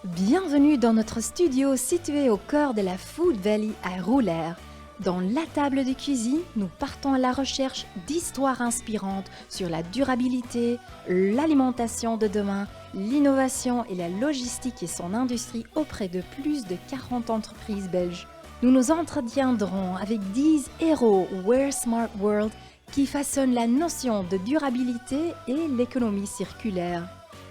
Bienvenue dans notre studio situé au cœur de la Food Valley à Roulers. Dans la table de cuisine, nous partons à la recherche d'histoires inspirantes sur la durabilité, l'alimentation de demain, l'innovation et la logistique et son industrie auprès de plus de 40 entreprises belges. Nous nous entretiendrons avec 10 héros Wear Smart World qui façonnent la notion de durabilité et l'économie circulaire.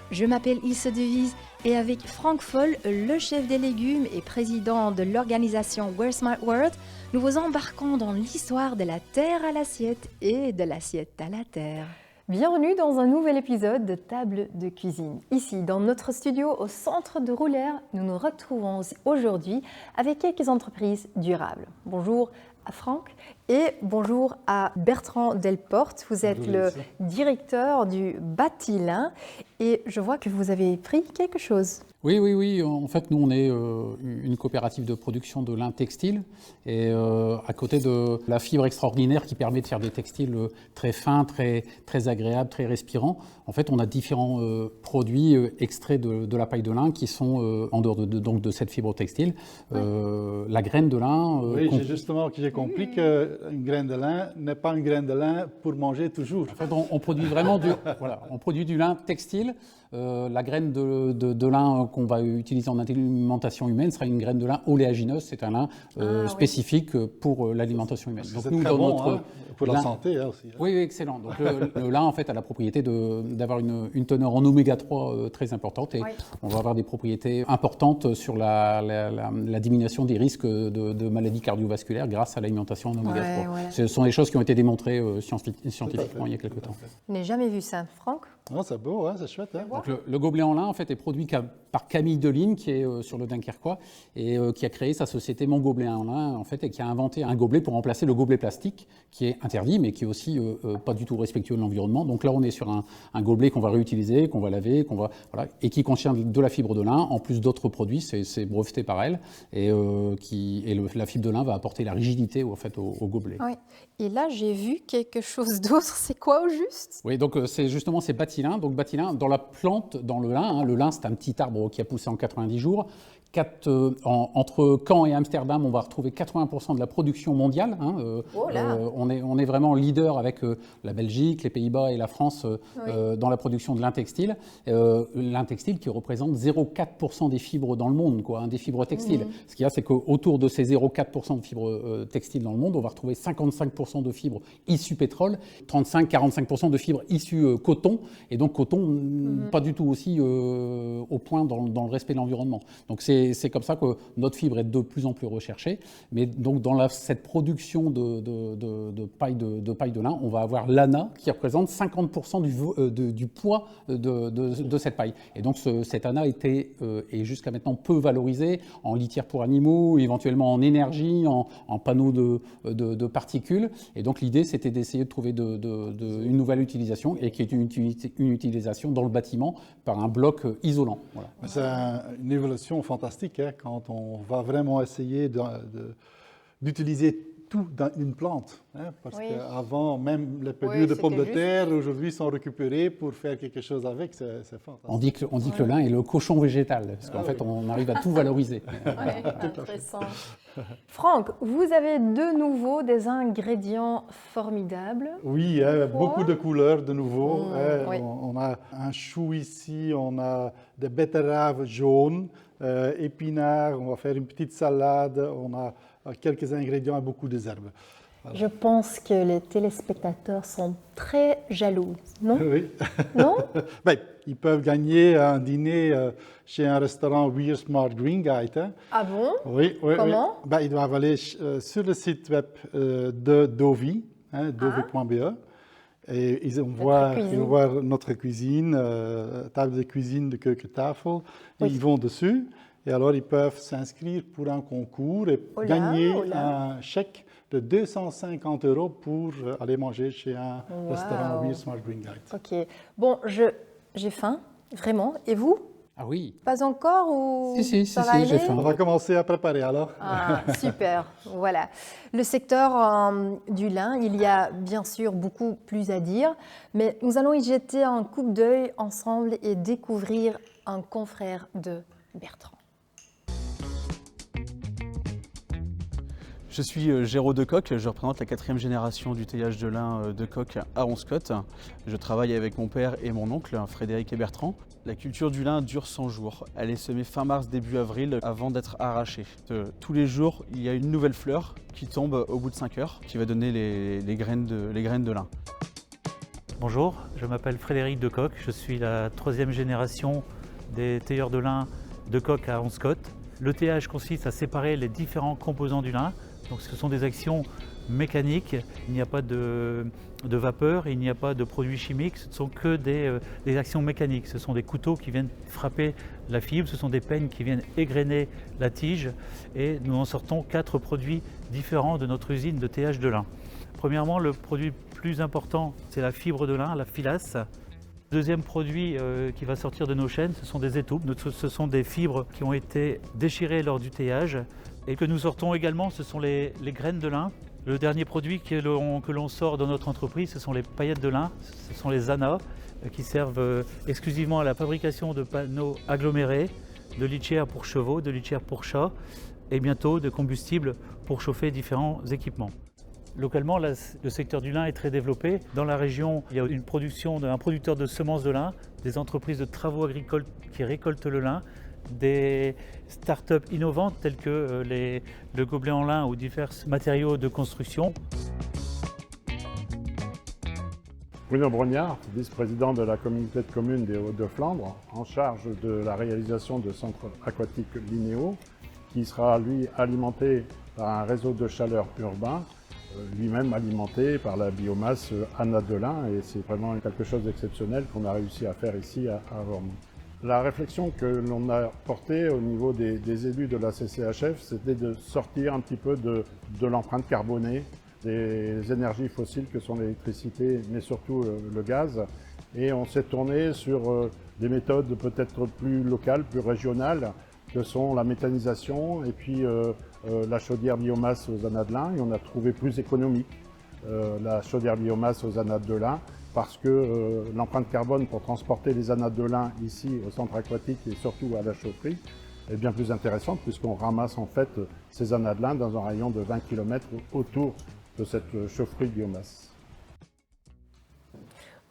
Je m'appelle Ilse Devise et avec Franck Foll, le chef des légumes et président de l'organisation Wear Smart World, nous vous embarquons dans l'histoire de la terre à l'assiette et de l'assiette à la terre. Bienvenue dans un nouvel épisode de Table de cuisine. Ici, dans notre studio au centre de Roulers, nous nous retrouvons aujourd'hui avec quelques entreprises durables. Bonjour à Franck et bonjour à Bertrand Delporte. Vous êtes le directeur du Batilin et je vois que vous avez pris quelque chose. Oui. En fait, nous, on est une coopérative de production de lin textile et à côté de la fibre extraordinaire qui permet de faire des textiles très fins, très agréables, très respirants. En fait, on a différents produits extraits de la paille de lin qui sont en dehors donc de cette fibre textile. La graine de lin... oui, j'ai compris qu'une graine de lin n'est pas une graine de lin pour manger toujours. En fait, on produit vraiment on produit du lin textile. La graine de lin qu'on va utiliser en alimentation humaine sera une graine de lin oléagineuse. C'est un lin spécifique pour l'alimentation humaine. Donc nous, dans notre pour la santé aussi. Oui, excellent. Donc le lin en fait a la propriété d'avoir une teneur en oméga 3 très importante et on va avoir des propriétés importantes sur la diminution des risques de maladies cardiovasculaires grâce à l'alimentation en oméga 3. Voilà. Ce sont des choses qui ont été démontrées scientifiquement il y a quelques temps. Je n'ai jamais vu ça, Franck. Non, c'est beau, c'est chouette. Donc, le gobelet en lin en fait est produit par Camille Deline qui est sur le Dunkerquois et qui a créé sa société Mon Gobelet en lin en fait et qui a inventé un gobelet pour remplacer le gobelet plastique qui est interdit mais qui est aussi pas du tout respectueux de l'environnement. Donc là on est sur un gobelet qu'on va réutiliser, qu'on va laver, et qui contient de la fibre de lin en plus d'autres produits, c'est breveté par elle et la fibre de lin va apporter la rigidité au gobelet. Oui. Et là j'ai vu quelque chose d'autre, c'est quoi au juste? Oui, donc c'est Batilin. Donc Batilin, dans la plante, dans le lin, le lin c'est un petit arbre qui a poussé en 90 jours. Entre Caen et Amsterdam, on va retrouver 80% de la production mondiale. On est vraiment leader avec la Belgique, les Pays-Bas et la France dans la production de lin textile. Lin textile qui représente 0,4% des fibres dans le monde, des fibres textiles. Ce qu'il y a, c'est qu'autour de ces 0,4% de fibres textiles dans le monde, on va retrouver 55% de fibres issues pétrole, 35-45% de fibres issues coton, et donc coton pas du tout aussi au point dans le respect de l'environnement. Donc c'est comme ça que notre fibre est de plus en plus recherchée. Mais donc dans cette production de paille de lin, on va avoir l'ANA qui représente 50% du poids de cette paille. Et donc cette ANA est jusqu'à maintenant peu valorisée en litière pour animaux, éventuellement en énergie, en panneaux de particules. Et donc l'idée c'était d'essayer de trouver une nouvelle utilisation et qui est une utilisation dans le bâtiment par un bloc isolant. Voilà. C'est une évolution fantastique quand on va vraiment essayer d'utiliser tout dans une plante. Parce qu'avant, même les pelures de pommes de terre, aujourd'hui, sont récupérées pour faire quelque chose avec. C'est fantastique. On dit que le lin est le cochon végétal, parce qu'en fait, on arrive à tout valoriser. Intéressant. Franck, vous avez de nouveau des ingrédients formidables. Oui, beaucoup de couleurs de nouveau. On a un chou ici, on a des betteraves jaunes, épinards, on va faire une petite salade, on a quelques ingrédients et beaucoup d'herbes. Voilà. Je pense que les téléspectateurs sont très jaloux, non? Oui. Non? Ils peuvent gagner un dîner chez un restaurant Wear Smart Green Guide. Ah bon? Oui. Comment? Ils doivent aller sur le site web de Dovi, dovi.be. Et ils vont voir notre cuisine, table de cuisine de Keukentafel. Ils vont dessus. Et alors, ils peuvent s'inscrire pour un concours et gagner un chèque de 250 € pour aller manger chez un restaurant Wear Smart Green Guide. Ok. Bon, j'ai faim, vraiment. Et vous? Ah oui. Pas encore ou Si, ça va aller? j'ai faim. On va commencer à préparer alors. Ah, super, voilà. Le secteur du lin, il y a bien sûr beaucoup plus à dire, mais nous allons y jeter un coup d'œil ensemble et découvrir un confrère de Bertrand. Je suis Géraud Decoq, je représente la 4e génération du teillage de lin Decoq à Onscott. Je travaille avec mon père et mon oncle, Frédéric et Bertrand. La culture du lin dure 100 jours. Elle est semée fin mars, début avril, avant d'être arrachée. Tous les jours, il y a une nouvelle fleur qui tombe au bout de 5 heures, qui va donner les graines de lin. Bonjour, je m'appelle Frédéric Decoq, je suis la 3e génération des tailleurs de lin Decoq à Onscott. Le teillage consiste à séparer les différents composants du lin. Donc ce sont des actions mécaniques, il n'y a pas de vapeur, il n'y a pas de produits chimiques, ce ne sont que des actions mécaniques. Ce sont des couteaux qui viennent frapper la fibre, ce sont des peignes qui viennent égrener la tige et nous en sortons 4 produits différents de notre usine de teillage de lin. Premièrement, le produit plus important, c'est la fibre de lin, la filasse. Deuxième produit qui va sortir de nos chaînes, ce sont des étoupes. Ce sont des fibres qui ont été déchirées lors du teillage. Et que nous sortons également, ce sont les graines de lin. Le dernier produit que l'on sort dans notre entreprise, ce sont les paillettes de lin, ce sont les anas qui servent exclusivement à la fabrication de panneaux agglomérés, de litières pour chevaux, de litières pour chats et bientôt de combustible pour chauffer différents équipements. Localement, le secteur du lin est très développé. Dans la région, il y a une production d'un producteur de semences de lin, des entreprises de travaux agricoles qui récoltent le lin, des start-up innovantes telles que le gobelet en lin ou divers matériaux de construction. Bruno Brognard, vice-président de la communauté de communes des Hauts-de-Flandre, en charge de la réalisation de centres aquatiques linéaux, qui sera lui alimenté par un réseau de chaleur urbain, lui-même alimenté par la biomasse Anna de lin, et c'est vraiment quelque chose d'exceptionnel qu'on a réussi à faire ici à Wormhout. La réflexion que l'on a portée au niveau des élus de la CCHF, c'était de sortir un petit peu de l'empreinte carbonée des énergies fossiles que sont l'électricité, mais surtout le gaz. Et on s'est tourné sur des méthodes peut-être plus locales, plus régionales, que sont la méthanisation et puis la chaudière biomasse aux anades de lin. Et on a trouvé plus économique la chaudière biomasse aux anades de lin, parce que l'empreinte carbone pour transporter les anades de lin ici au centre aquatique et surtout à la chaufferie est bien plus intéressante, puisqu'on ramasse en fait ces anades de lin dans un rayon de 20 km autour de cette chaufferie biomasse.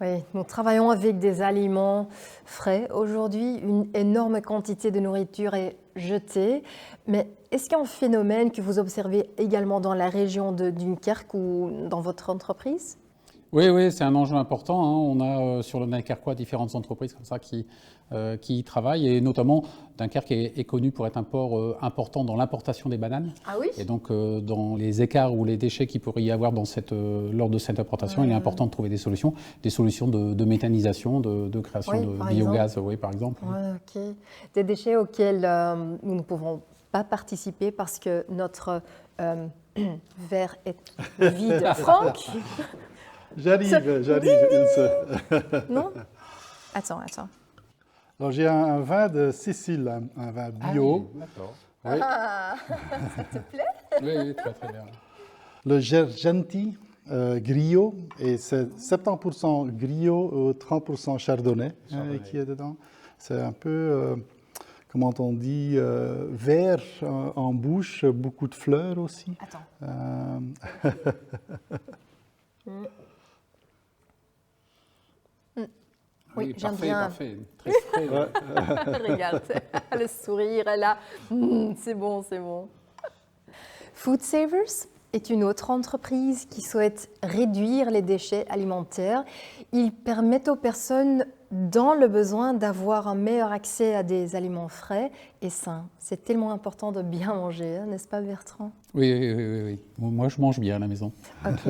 Oui, nous travaillons avec des aliments frais. Aujourd'hui, une énorme quantité de nourriture est jetée. Mais est-ce qu'il y a un phénomène que vous observez également dans la région de Dunkerque ou dans votre entreprise ? Oui, c'est un enjeu important. On a sur le Dunkerquois différentes entreprises comme ça qui y travaillent, et notamment Dunkerque est connu pour être un port important dans l'importation des bananes. Ah oui ? Et donc dans les écarts ou les déchets qu'il pourrait y avoir lors de cette importation, il est important de trouver des solutions de méthanisation, de création de biogaz, par exemple. Ok. Des déchets auxquels nous ne pouvons pas participer parce que notre verre est vide. Franck ? J'arrive. Non ? Attends. Alors j'ai un vin de Sicile, un vin bio. Ah oui, d'accord. Oui. Ah, ça te plaît ? Oui, très bien. Le Gergenti Grillo, et c'est 70% Grillo, 30% Chardonnay qui est dedans. C'est un peu, comment on dit, vert en bouche, beaucoup de fleurs aussi. Attends. Oui, j'aime bien. Parfait. Très frais. Regarde, le sourire est là. C'est bon. Food Savers est une autre entreprise qui souhaite réduire les déchets alimentaires. Ils permettent aux personnes dans le besoin d'avoir un meilleur accès à des aliments frais et sains. C'est tellement important de bien manger, n'est-ce pas Bertrand ? Oui. Moi, je mange bien à la maison. Ok.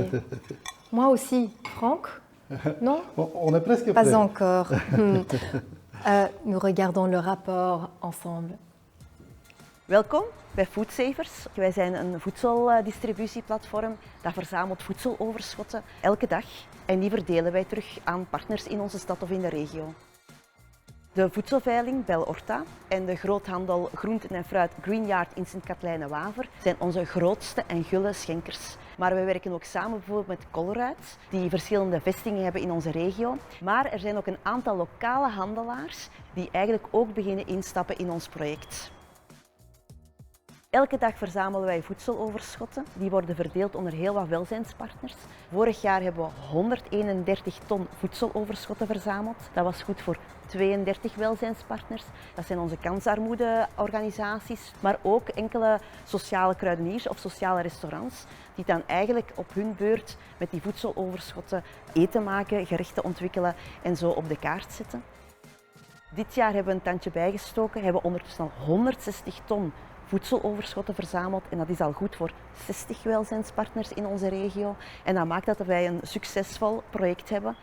Moi aussi. Franck ? Non ? On est presque Pas prêt. encore. Nous regardons le rapport ensemble. Welkom bij Food Savers. Wij zijn een voedseldistributieplatform dat verzamelt voedseloverschotten elke dag en die verdelen wij terug aan partners in onze stad of in de regio. De voedselveiling Bel Orta en de groothandel groenten en fruit Greenyard in Sint-Katlijne-Waver zijn onze grootste en gulle schenkers. Maar we werken ook samen bijvoorbeeld met Colruyt, die verschillende vestigingen hebben in onze regio. Maar er zijn ook een aantal lokale handelaars die eigenlijk ook beginnen instappen in ons project. Elke dag verzamelen wij voedseloverschotten. Die worden verdeeld onder heel wat welzijnspartners. Vorig jaar hebben we 131 ton voedseloverschotten verzameld. Dat was goed voor 32 welzijnspartners. Dat zijn onze kansarmoedeorganisaties, maar ook enkele sociale kruideniers of sociale restaurants die dan eigenlijk op hun beurt met die voedseloverschotten eten maken, gerechten ontwikkelen en zo op de kaart zetten. Dit jaar hebben we een tandje bijgestoken, hebben we ondertussen al 160 ton voedseloverschotten verzameld en dat is al goed voor 60 welzijnspartners in onze regio. En dat maakt dat wij een succesvol project hebben.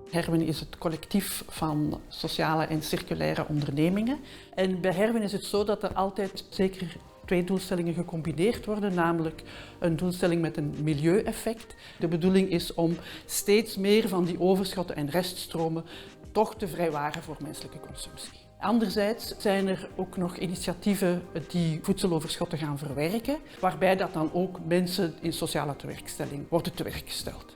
Herwen is het collectief van sociale en circulaire ondernemingen. En bij Herwen is het zo dat er altijd zeker 2 doelstellingen gecombineerd worden, namelijk een doelstelling met een milieueffect. De bedoeling is om steeds meer van die overschotten en reststromen toch te vrijwaren voor menselijke consumptie. Anderzijds zijn er ook nog initiatieven die voedseloverschotten gaan verwerken, waarbij dat dan ook mensen in sociale tewerkstelling worden tewerkgesteld.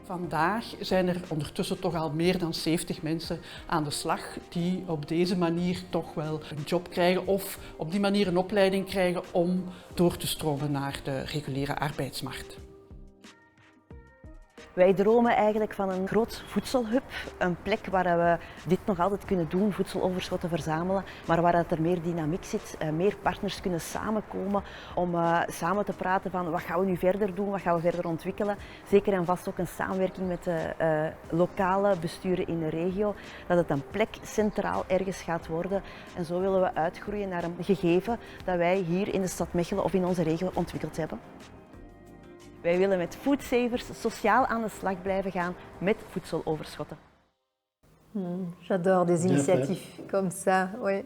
Vandaag zijn er ondertussen toch al meer dan 70 mensen aan de slag die op deze manier toch wel een job krijgen of op die manier een opleiding krijgen om door te stromen naar de reguliere arbeidsmarkt. Wij dromen eigenlijk van een groot voedselhub, een plek waar we dit nog altijd kunnen doen, voedseloverschotten verzamelen, maar waar er meer dynamiek zit, meer partners kunnen samenkomen om samen te praten van wat gaan we nu verder doen, wat gaan we verder ontwikkelen. Zeker en vast ook een samenwerking met de lokale besturen in de regio, dat het een plek centraal ergens gaat worden. En zo willen we uitgroeien naar een gegeven dat wij hier in de stad Mechelen of in onze regio ontwikkeld hebben. Wij willen met Foodsavers sociaal aan de slag blijven gaan met voedseloverschotten. J'adore des initiatives comme ça. Ouais.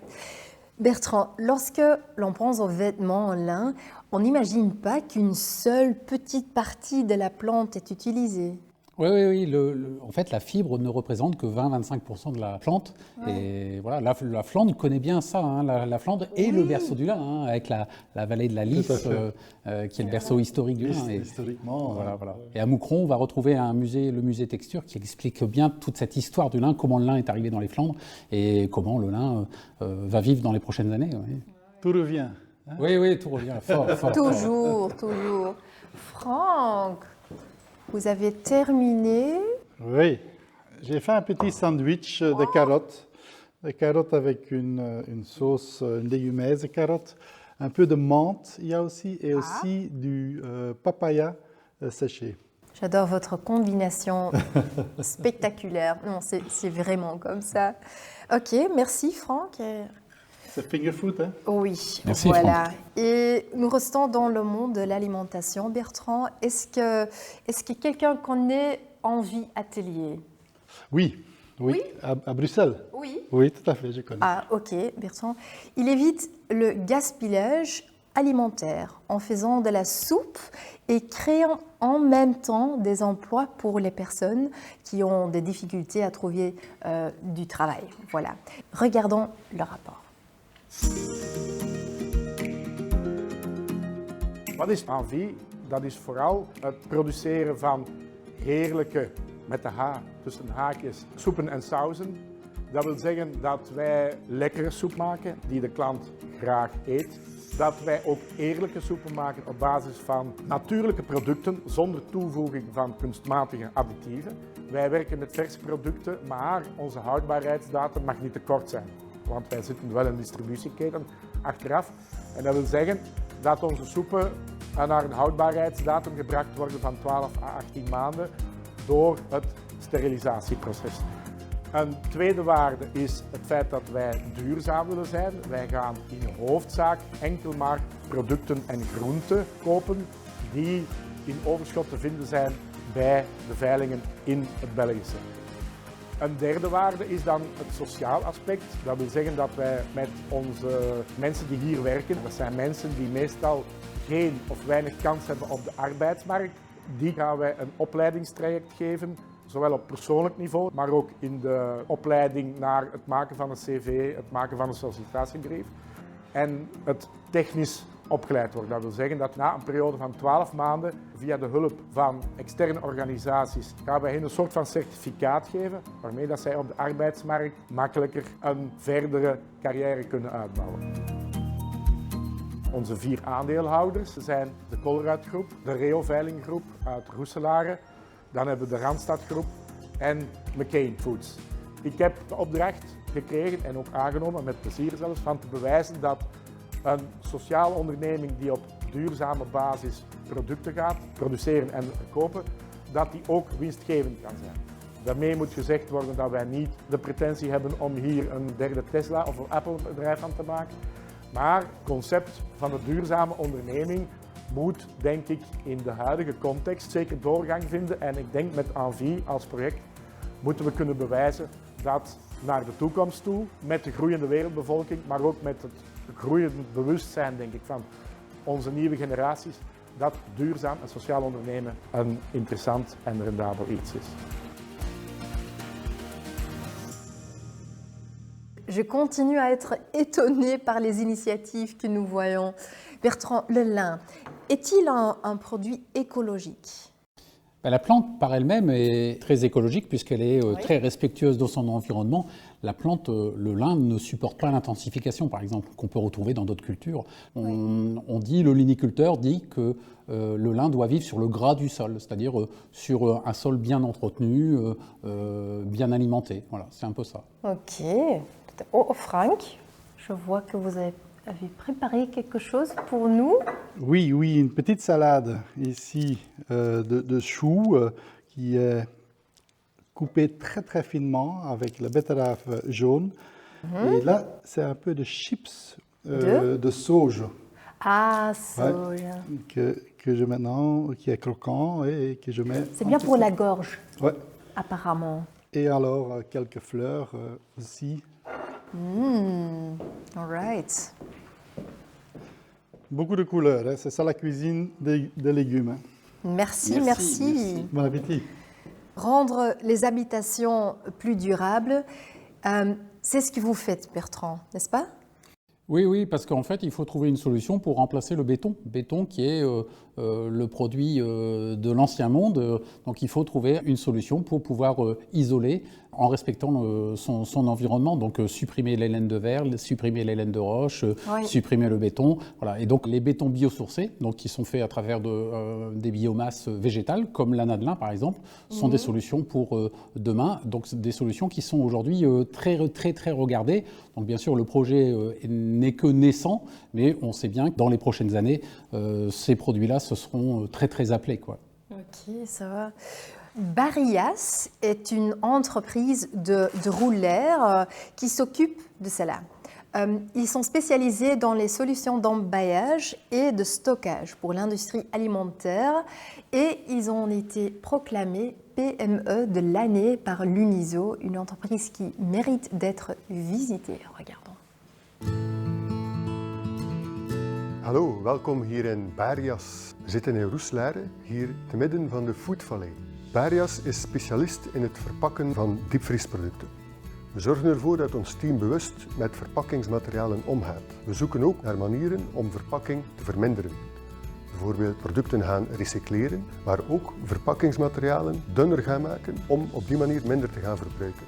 Bertrand, lorsque l'on pense aux vêtements en lin, on n'imagine pas qu'une seule petite partie de la plante est utilisée. Oui. En fait, la fibre ne représente que 20-25% de la plante. Ouais. Et voilà, la Flandre connaît bien ça, hein, la Flandre et le berceau du lin, hein, avec la vallée de la Lys, qui est le berceau historique du lin. Historiquement. Voilà. Et à Moucron, on va retrouver le musée Texture, qui explique bien toute cette histoire du lin, comment le lin est arrivé dans les Flandres et comment le lin va vivre dans les prochaines années. Ouais. Tout revient. Hein? Oui, tout revient. Fort. Toujours. Franck, vous avez terminé. Oui, j'ai fait un petit sandwich de carottes. Des carottes avec une sauce, une légumaise de carottes, un peu de menthe il y a aussi, et aussi du papaya séché. J'adore votre combinaison spectaculaire. Non, c'est vraiment comme ça. Ok, merci Franck. C'est finger food, hein? Oui, merci, voilà. Franck. Et nous restons dans le monde de l'alimentation. Bertrand, est-ce que quelqu'un connaît Envie Atelier? Oui. À Bruxelles. Oui, tout à fait, je connais. Ah, ok, Bertrand. Il évite le gaspillage alimentaire en faisant de la soupe et créant en même temps des emplois pour les personnes qui ont des difficultés à trouver du travail. Voilà. Regardons le rapport. Wat is Envie? Dat is vooral het produceren van heerlijke, met de H tussen haakjes, soepen en sauzen. Dat wil zeggen dat wij lekkere soep maken die de klant graag eet. Dat wij ook eerlijke soepen maken op basis van natuurlijke producten zonder toevoeging van kunstmatige additieven. Wij werken met verse producten, maar onze houdbaarheidsdatum mag niet te kort zijn. Want wij zitten wel in een distributieketen achteraf. En dat wil zeggen dat onze soepen naar een houdbaarheidsdatum gebracht worden van 12 à 18 maanden door het sterilisatieproces. Een tweede waarde is het feit dat wij duurzaam willen zijn. Wij gaan in de hoofdzaak enkel maar producten en groenten kopen die in overschot te vinden zijn bij de veilingen in het Belgische. Een derde waarde is dan het sociaal aspect. Dat wil zeggen dat wij met onze mensen die hier werken, dat zijn mensen die meestal geen of weinig kans hebben op de arbeidsmarkt, Die gaan wij een opleidingstraject geven, zowel op persoonlijk niveau, maar ook in de opleiding naar het maken van een cv, het maken van een sollicitatiebrief. En het technisch opgeleid wordt. Dat wil zeggen dat na een periode van 12 maanden, via de hulp van externe organisaties, gaan wij hen een soort van certificaat geven, waarmee dat zij op de arbeidsmarkt makkelijker een verdere carrière kunnen uitbouwen. Onze 4 aandeelhouders zijn de Colruyt-groep, de Reo Veilinggroep uit Roeselare, dan hebben we de Randstad-groep en McCain Foods. Ik heb de opdracht gekregen en ook aangenomen, met plezier zelfs, van te bewijzen dat een sociale onderneming die op duurzame basis producten gaat produceren en kopen, dat die ook winstgevend kan zijn. Daarmee moet gezegd worden dat wij niet de pretentie hebben om hier een derde Tesla of een Apple-bedrijf van te maken. Maar het concept van de duurzame onderneming moet, denk ik, in de huidige context zeker doorgang vinden. En ik denk met Envie als project moeten we kunnen bewijzen dat naar de toekomst toe, met de groeiende wereldbevolking, maar ook met het groeiend bewustzijn, denk ik, van onze nieuwe generaties, dat duurzaam en sociaal ondernemen een interessant en rendabel iets is. Je continue à être étonnée par les initiatives que nous voyons. Bertrand, le lin, est-il un produit écologique ? La plante par elle-même est très écologique puisqu'elle est très respectueuse de son environnement. La plante, le lin, ne supporte pas l'intensification, par exemple, qu'on peut retrouver dans d'autres cultures. On dit, le liniculteur dit que le lin doit vivre sur le gras du sol, c'est-à-dire sur un sol bien entretenu, bien alimenté. Voilà, c'est un peu ça. Ok. Oh, Franck, je vois que vous avez préparé quelque chose pour nous. Oui, une petite salade ici de choux qui est coupée très très finement avec la betterave jaune. Et là, c'est un peu de chips de sauge. Ah, sauge. Ouais, que je maintenant, qui est croquant et que je mets. C'est bien pour la gorge. Ouais. Apparemment. Et alors quelques fleurs aussi. All right. Beaucoup de couleurs, hein. C'est ça la cuisine des légumes. Hein. Merci, merci. Bon appétit. Rendre les habitations plus durables, c'est ce que vous faites, Bertrand, n'est-ce pas ? Oui, parce qu'en fait, il faut trouver une solution pour remplacer le béton qui est le produit de l'ancien monde. Donc il faut trouver une solution pour pouvoir isoler en respectant son environnement. Donc supprimer les laines de verre, supprimer les laines de roche, supprimer le béton. Voilà. Et donc les bétons biosourcés, donc qui sont faits à travers des biomasses végétales, comme l'anadelin par exemple, sont des solutions pour demain. Donc des solutions qui sont aujourd'hui très regardées. Donc bien sûr, le projet n'est que naissant, mais on sait bien que dans les prochaines années, ces produits-là se seront très appelés, quoi. Ok, ça va. Barias est une entreprise de roulers qui s'occupe de cela. Ils sont spécialisés dans les solutions d'emballage et de stockage pour l'industrie alimentaire et ils ont été proclamés PME de l'année par l'Uniso, une entreprise qui mérite d'être visitée. Regardons. Hallo, welkom hier in Barias. We zitten in Roeselare, hier te midden van de Food Valley. Barias is specialist in het verpakken van diepvriesproducten. We zorgen ervoor dat ons team bewust met verpakkingsmaterialen omgaat. We zoeken ook naar manieren om verpakking te verminderen. Bijvoorbeeld producten gaan recycleren, maar ook verpakkingsmaterialen dunner gaan maken om op die manier minder te gaan verbruiken.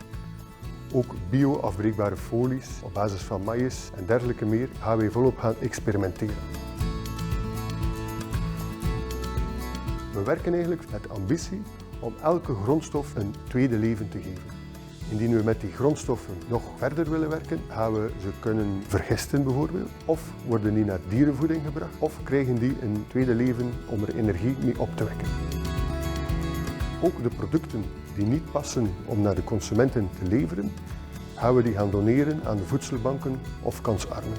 Ook bio-afbreekbare folies op basis van maïs en dergelijke meer gaan wij volop gaan experimenteren. We werken eigenlijk met de ambitie om elke grondstof een tweede leven te geven. Indien we met die grondstoffen nog verder willen werken, gaan we ze kunnen vergisten bijvoorbeeld, of worden die naar dierenvoeding gebracht, of krijgen die een tweede leven om er energie mee op te wekken. Ook de producten die niet passen om naar de consumenten te leveren, gaan we die gaan doneren aan de voedselbanken of kansarmen.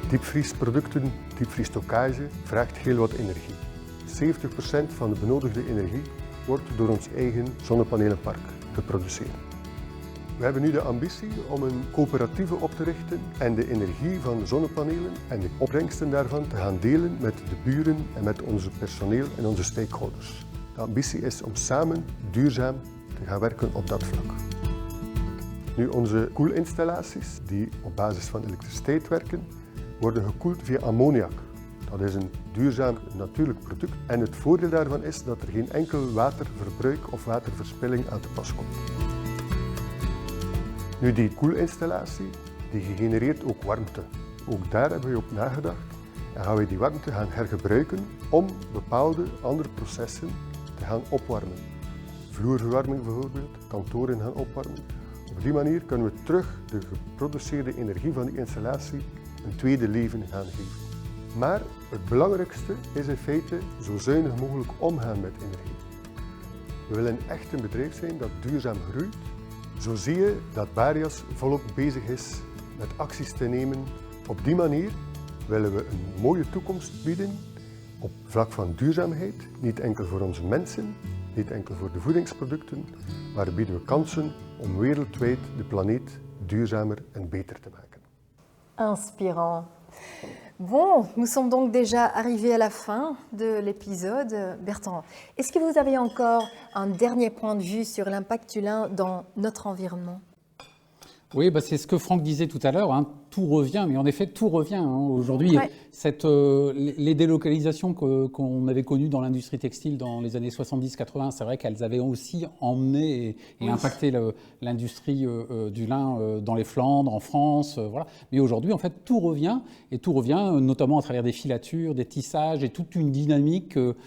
Diepvriesproducten, diepvriesstockage vraagt heel wat energie. 70% van de benodigde energie wordt door ons eigen zonnepanelenpark geproduceerd. We hebben nu de ambitie om een coöperatieve op te richten en de energie van de zonnepanelen en de opbrengsten daarvan te gaan delen met de buren en met onze personeel en onze stakeholders. De ambitie is om samen duurzaam te gaan werken op dat vlak. Nu, onze koelinstallaties, die op basis van elektriciteit werken, worden gekoeld via ammoniak. Dat is een duurzaam natuurlijk product en het voordeel daarvan is dat er geen enkel waterverbruik of waterverspilling aan te pas komt. Nu, die koelinstallatie die genereert ook warmte. Ook daar hebben we op nagedacht en gaan we die warmte gaan hergebruiken om bepaalde andere processen te gaan opwarmen. Vloerverwarming bijvoorbeeld, kantoren gaan opwarmen. Op die manier kunnen we terug de geproduceerde energie van die installatie een tweede leven gaan geven. Maar het belangrijkste is in feite zo zuinig mogelijk omgaan met energie. We willen echt een bedrijf zijn dat duurzaam groeit. Zo zie je dat Barias volop bezig is met acties te nemen. Op die manier willen we een mooie toekomst bieden op vlak van duurzaamheid. Niet enkel voor onze mensen, niet enkel voor de voedingsproducten, maar bieden we kansen om wereldwijd de planeet duurzamer en beter te maken. Inspirant. Bon, nous sommes donc déjà arrivés à la fin de l'épisode. Bertrand, est-ce que vous avez encore un dernier point de vue sur l'impact du lin dans notre environnement? Oui, bah c'est ce que Franck disait tout à l'heure, hein, tout revient, mais en effet tout revient. Hein. Aujourd'hui, les délocalisations qu'on avait connues dans l'industrie textile dans les années 70-80, c'est vrai qu'elles avaient aussi emmené et impacté l'industrie du lin dans les Flandres, en France, voilà. Mais aujourd'hui, en fait, tout revient, et tout revient notamment à travers des filatures, des tissages et toute une dynamique de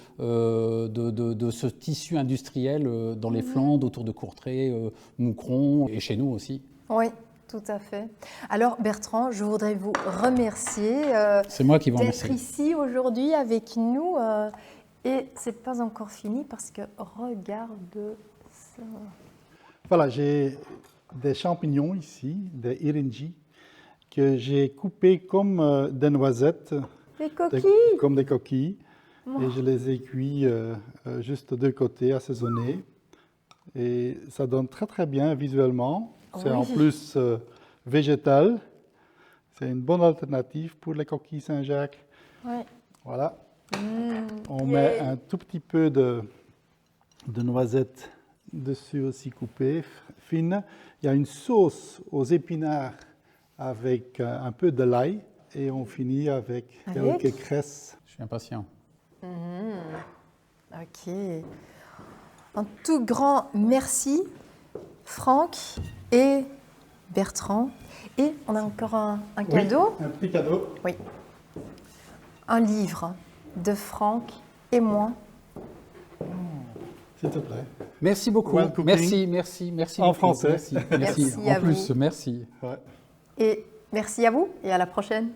ce tissu industriel dans les Flandres, autour de Courtrai, Moucron et chez nous aussi. Oui, tout à fait. Alors Bertrand, je voudrais vous remercier d'être ici aujourd'hui avec nous. Et c'est pas encore fini parce que regarde ça. Voilà, j'ai des champignons ici, des iringi, que j'ai coupés comme des noisettes. Des coquilles comme des coquilles. Et je les ai cuits juste de côté, assaisonnés. Et ça donne très très bien visuellement. C'est en plus végétal. C'est une bonne alternative pour les coquilles Saint-Jacques. Voilà. On met un tout petit peu de noisettes dessus aussi coupées, fines. Il y a une sauce aux épinards avec un peu de l'ail. Et on finit avec quelques cresses. Je suis impatient. Ok. Un tout grand merci, Franck et Bertrand. Et on a encore un cadeau. Oui, un petit cadeau. Oui. Un livre de Franck et moi. S'il te plaît. Merci beaucoup. Merci en beaucoup. français. Merci en à plus, vous. merci. Ouais. Et merci à vous et à la prochaine.